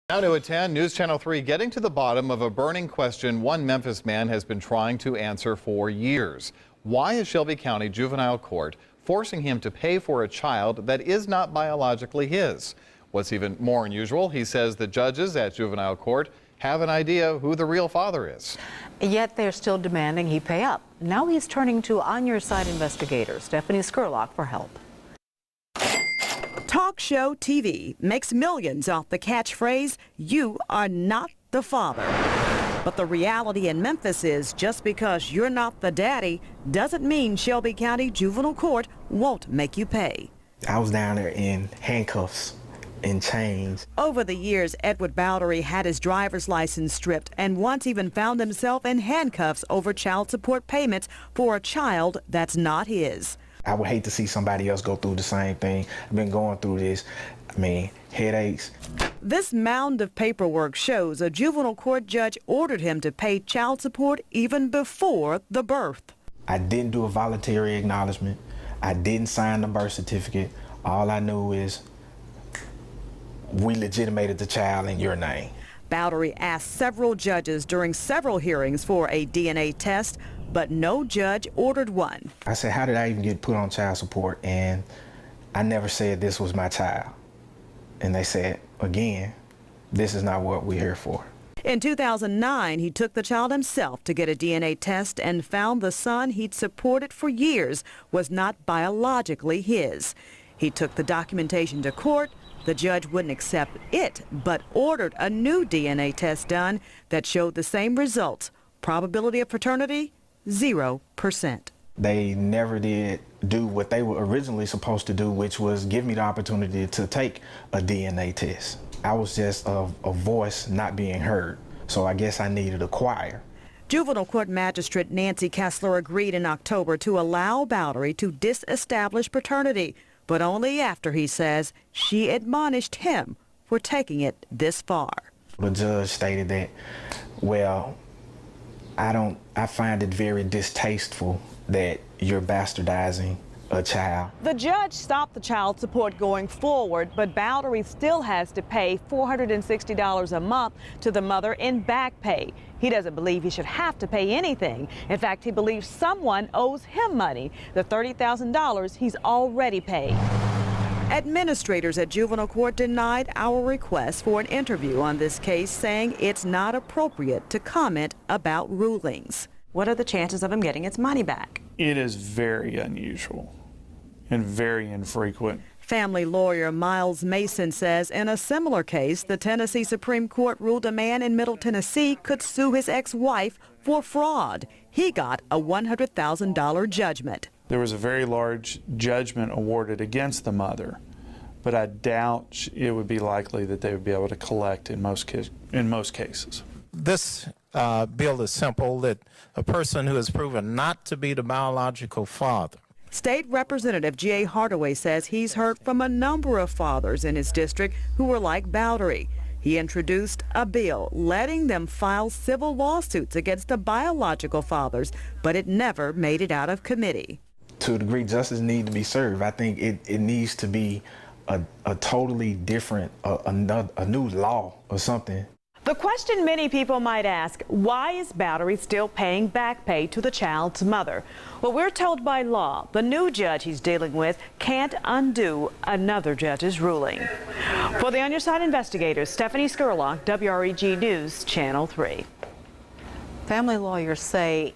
Now to 10, News Channel 3 getting to the bottom of a burning question one Memphis man has been trying to answer for years. Why is Shelby County Juvenile Court forcing him to pay for a child that is not biologically his? What's even more unusual, he says the judges at Juvenile Court have an idea who the real father is. Yet they're still demanding he pay up. Now he's turning to On Your Side investigator Stephanie Skurlock for help. Talk show TV makes millions off the catchphrase, "You are not the father." But the reality in Memphis is just because you're not the daddy doesn't mean Shelby County Juvenile Court won't make you pay. I was down there in handcuffs and chains. Over the years, Edward Bowdery had his driver's license stripped and once even found himself in handcuffs over child support payments for a child that's not his. I would hate to see somebody else go through the same thing. I've been going through this. Headaches. This mound of paperwork shows a juvenile court judge ordered him to pay child support even before the birth. I didn't do a voluntary acknowledgement. I didn't sign the birth certificate. All I knew is we legitimated the child in your name. Bowdery asked several judges during several hearings for a DNA test, but no judge ordered one. I said, how did I even get put on child support? And I never said this was my child. And they said, again, this is not what we're here for. In 2009, he took the child himself to get a DNA test and found the son he'd supported for years was not biologically his. He took the documentation to court. The judge wouldn't accept it, but ordered a new DNA test done that showed the same results. Probability of paternity, 0%. They never did do what they were originally supposed to do, which was give me the opportunity to take a DNA test. I was just a voice not being heard, so I guess I needed a choir. Juvenile Court Magistrate Nancy Kessler agreed in October to allow Bowdery to disestablish paternity, but only after, he says, she admonished him for taking it this far. The judge stated that, well, I find it very distasteful that you're bastardizing a child. The judge stopped the child support going forward, but Bowdery still has to pay $460 a month to the mother in back pay. He doesn't believe he should have to pay anything. In fact, he believes someone owes him money, the $30,000 he's already paid. Administrators at Juvenile Court denied our request for an interview on this case, saying it's not appropriate to comment about rulings. What are the chances of him getting his money back? It is very unusual and very infrequent. Family lawyer Miles Mason says in a similar case, the Tennessee Supreme Court ruled a man in Middle Tennessee could sue his ex-wife for fraud. He got a $100,000 judgment. There was a very large judgment awarded against the mother, but I doubt it would be likely that they would be able to collect in most cases. This bill is simple, that a person who is proven not to be the biological father. State Representative G.A. Hardaway says he's heard from a number of fathers in his district who were like Bowdery. He introduced a bill letting them file civil lawsuits against the biological fathers, but it never made it out of committee. To a degree, justice needs to be served. I think it needs to be a totally different, a new law or something. The question many people might ask, why is Bowdery still paying back pay to the child's mother? Well, we're told by law, the new judge he's dealing with can't undo another judge's ruling. For the On Your Side investigators, Stephanie Skurlock, WREG News, Channel 3. Family lawyers say